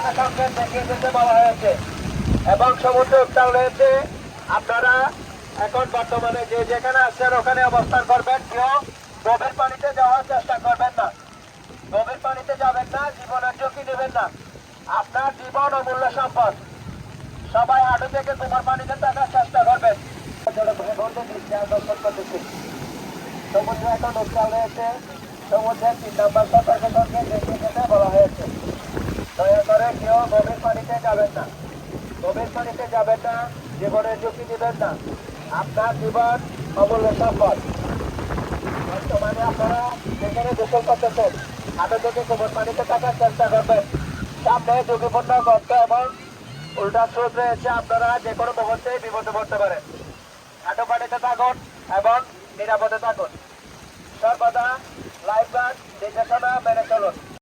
আকাঙ্ক্ষা দেখিয়ে দিতে বলা হয়েছে এবং সমুদ্র উত্তাল রয়েছে। আপনারা এখন বর্তমানে যে যেখানে আছেন ওখানে অবস্থান করবেন, কেউ গভীর পানিতে যাওয়ার চেষ্টা করবেন না। গভীর পানিতে যাবেন না, জীবনের ঝুঁকি নেবেন না। আপনার জীবন অমূল্য সম্পদ। সবাই হাঁটু থেকে তোমার পানিতে থাকার চেষ্টা করবেন। সমুদ্র এখন উত্তাল রয়েছে। সমুদ্রের 3 নম্বর সতর্কতাকে দেখিয়ে যেতে বলা হয়েছে। দয়া করে কেউ গভীর পানিতে যাবেন না। গভীর পানিতে যাবেন না, জীবনের ঝুঁকি নেবেন না। আপনার জীবন অমূল্য সম্পদ। বর্তমানে আপনারা যেখানে গোসল করতেছেন, হাঁটু থেকে কোমর পানিতে থাকার চেষ্টা করবেন। সামনে ঝুঁকিপূর্ণ গর্ত এবং উল্টা স্রোত রয়েছে, আপনারা যে কোনো মুহূর্তে বিপদে পড়তে পারেন। হাঁটু পানিতে থাকুন এবং নিরাপদে থাকুন। সর্বদা লাইফ গার্ড নির্দেশনা মেনে চলুন।